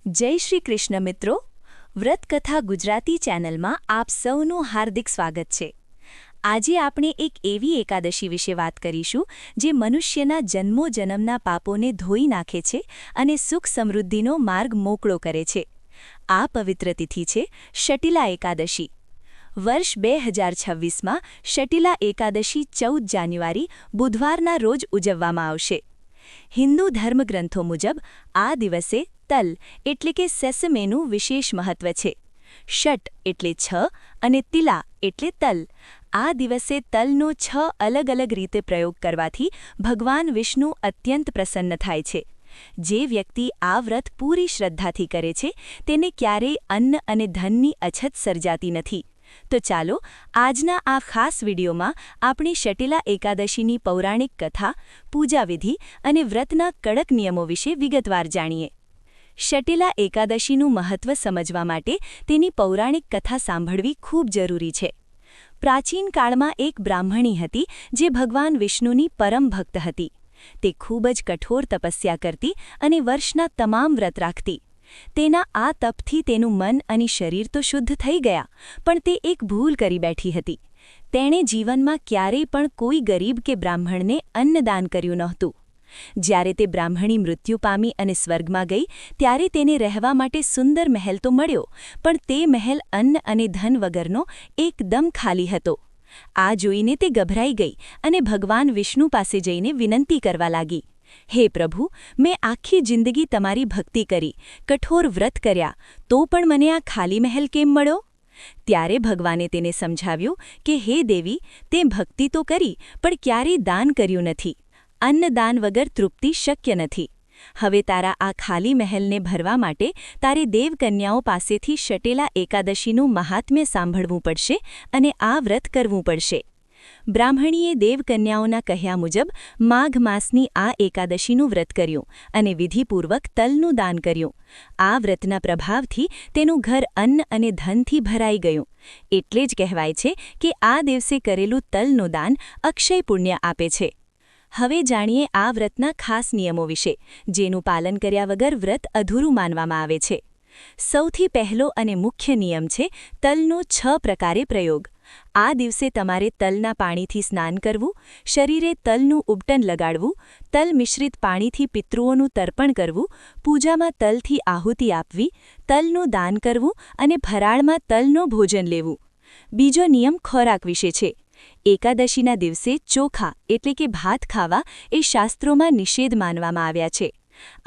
જય શ્રી કૃષ્ણ મિત્રો, વ્રતકથા ગુજરાતી ચેનલમાં આપ સૌનું હાર્દિક સ્વાગત છે। આજે આપણે એક એવી એકાદશી વિશે વાત કરીશું જે મનુષ્યના જન્મોજન્મના પાપોને ધોઈ નાખે છે અને સુખ સમૃદ્ધિનો માર્ગ મોકળો કરે છે। આ પવિત્ર તિથિ છે શટીલા એકાદશી। વર્ષ 2026માં શટીલા એકાદશી 14 જાન્યુઆરી બુધવારના રોજ ઉજવવામાં આવશે। હિન્દુ ધર્મગ્રંથો મુજબ આ દિવસે તલ એટલે કે સેસમેનું વિશેષ મહત્વ છે। શટ એટલે 6 અને તિલા એટલે તલ। આ દિવસે તલનો 6 અલગ અલગ રીતે પ્રયોગ કરવાથી ભગવાન વિષ્ણુ અત્યંત પ્રસન્ન થાય છે। જે વ્યક્તિ આ વ્રત પૂરી શ્રદ્ધાથી કરે છે તેને ક્યારેય અન્ન અને ધનની અછત સર્જાતી નથી। તો ચાલો આજના આ ખાસ વિડીયોમાં આપણે શટીલા એકાદશીની પૌરાણિક કથા, પૂજાવિધિ અને વ્રતના કડક નિયમો વિશે વિગતવાર જાણીએ। શટીલા એકાદશીનું મહત્વ સમજવા માટે તેની પૌરાણિક કથા સાંભળવી ખૂબ જરૂરી છે। પ્રાચીન કાળમાં એક બ્રાહ્મણી હતી જે ભગવાન વિષ્ણુની પરમ ભક્ત હતી। તે ખૂબ જ કઠોર તપસ્યા કરતી અને વર્ષના તમામ વ્રત રાખતી। તેના આ તપથી તેનું મન અને શરીર તો શુદ્ધ થઈ ગયા, પણ તે એક ભૂલ કરી બેઠી હતી। તેણે જીવનમાં ક્યારેય પણ કોઈ ગરીબ કે બ્રાહ્મણને અન્નદાન કર્યું નહોતું। જ્યારે તે બ્રાહ્મણી મૃત્યુ પામી અને સ્વર્ગમાં ગઈ ત્યારે તેને રહેવા માટે સુંદર મહેલ તો મળ્યો, પણ તે મહેલ અન્ન અને ધન વગરનો એકદમ ખાલી હતો। આ જોઈને તે ગભરાઈ ગઈ અને ભગવાન વિષ્ણુ પાસે જઈને વિનંતી કરવા લાગી, હે પ્રભુ, મેં આખી જિંદગી તમારી ભક્તિ કરી, કઠોર વ્રત કર્યા, તો પણ મને આ ખાલી મહેલ કેમ મળ્યો? ત્યારે ભગવાને તેને સમજાવ્યું કે હે દેવી, તે ભક્તિ તો કરી પણ ક્યારેય દાન કર્યું નથી। અન્નદાન વગર તૃપ્તિ શક્ય નથી। હવે તારા આ ખાલી મહેલને ભરવા માટે તારે દેવકન્યાઓ પાસેથી શટીલા એકાદશીનું મહાત્મ્ય સાંભળવું પડશે અને આ વ્રત કરવું પડશે। બ્રાહ્મણીએ દેવકન્યાઓના કહ્યા મુજબ માઘ માસની આ એકાદશીનું વ્રત કર્યું અને વિધિપૂર્વક તલનું દાન કર્યું। આ વ્રતના પ્રભાવથી તેનું ઘર અન્ન અને ધનથી ભરાઈ ગયું। એટલે જ કહેવાય છે કે આ દિવસે કરેલું તલનું દાન અક્ષય પુણ્ય આપે છે। હવે જાણીએ આ વ્રતના ખાસ નિયમો વિશે, જેનું પાલન કર્યા વગર વ્રત અધૂરું માનવામાં આવે છે। સૌથી પહેલો અને મુખ્ય નિયમ છે તલનો 6 પ્રકારે પ્રયોગ। આ દિવસે તમારે તલના પાણીથી સ્નાન કરવું, શરીરે તલનું ઉબટન લગાડવું, તલ મિશ્રિત પાણીથી પિતૃઓનું તર્પણ કરવું, પૂજામાં તલથી આહુતિ આપવી, તલનું દાન કરવું અને ફરાળમાં તલનો ભોજન લેવું। બીજો નિયમ ખોરાક વિશે છે। એકાદશીના દિવસે ચોખા એટલે કે ભાત ખાવા એ શાસ્ત્રોમાં નિષેધ માનવામાં આવ્યા છે।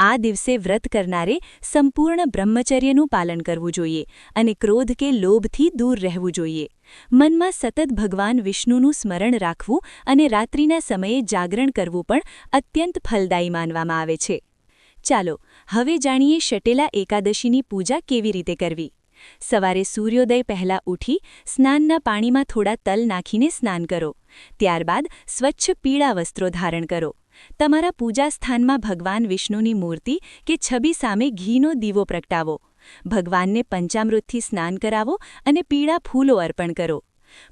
આ દિવસે વ્રત કરનારે સંપૂર્ણ બ્રહ્મચર્યનું પાલન કરવું જોઈએ અને ક્રોધ કે લોભથી દૂર રહેવું જોઈએ। મનમાં સતત ભગવાન વિષ્ણુનું સ્મરણ રાખવું અને રાત્રિના સમયે જાગરણ કરવું પણ અત્યંત ફલદાયી માનવામાં આવે છે। ચાલો હવે જાણીએ શટીલા એકાદશીની પૂજા કેવી રીતે કરવી। સવારે સૂર્યોદય પહેલાં ઉઠી સ્નાનના પાણીમાં થોડા તલ નાખીને સ્નાન કરો। ત્યારબાદ સ્વચ્છ પીળા વસ્ત્રો ધારણ કરો। તમારા પૂજા સ્થાનમાં ભગવાન વિષ્ણુની મૂર્તિ કે છબી સામે ઘીનો દીવો પ્રગટાવો। ભગવાનને પંચામૃતથી સ્નાન કરાવો અને પીળા ફૂલો અર્પણ કરો।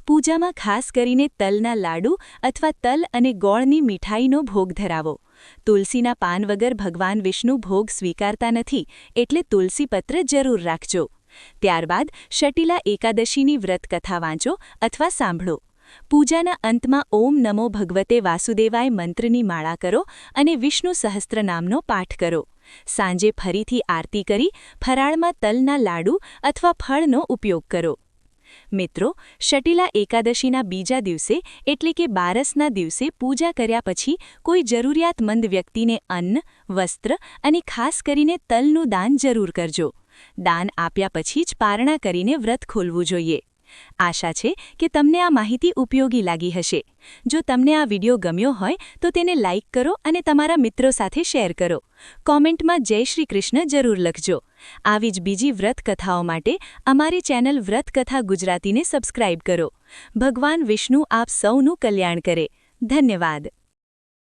પૂજામાં ખાસ કરીને તલના લાડુ અથવા તલ અને ગોળની મીઠાઈનો ભોગ ધરાવો। તુલસીના પાન વગર ભગવાન વિષ્ણુ ભોગ સ્વીકારતા નથી, એટલે તુલસીપત્ર જરૂર રાખજો। ત્યારબાદ શટીલા એકાદશીની વ્રત કથા વાંચો અથવા સાંભળો। પૂજાના અંતમાં ઓમ નમો ભગવતે વાસુદેવાય મંત્રની માળા કરો અને વિષ્ણુ સહસ્ત્રનામનો પાઠ કરો। સાંજે ફરીથી આરતી કરી ફરાળમાં તલના લાડુ અથવા ફળનો ઉપયોગ કરો। મિત્રો, શટીલા એકાદશીના બીજા દિવસે એટલે કે બારસના દિવસે પૂજા કર્યા પછી કોઈ જરૂરિયાતમંદ વ્યક્તિને અન્ન, વસ્ત્ર અને ખાસ કરીને તલનું દાન જરૂર કરજો। દાન આપ્યા પછી જ પારણા કરીને વ્રત ખોલવું જોઈએ। આશા છે કે તમને આ માહિતી ઉપયોગી લાગી હશે। જો તમને આ વિડીયો ગમ્યો હોય તો તેને લાઇક કરો અને તમારા મિત્રો સાથે શેર કરો। કોમેન્ટમાં જય શ્રી કૃષ્ણ જરૂર લખજો। આવી જ બીજી વ્રત કથાઓ માટે અમારી ચેનલ વ્રતકથા ગુજરાતીને સબસ્ક્રાઇબ કરો। ભગવાન વિષ્ણુ આપ સૌનું કલ્યાણ કરે। ધન્યવાદ।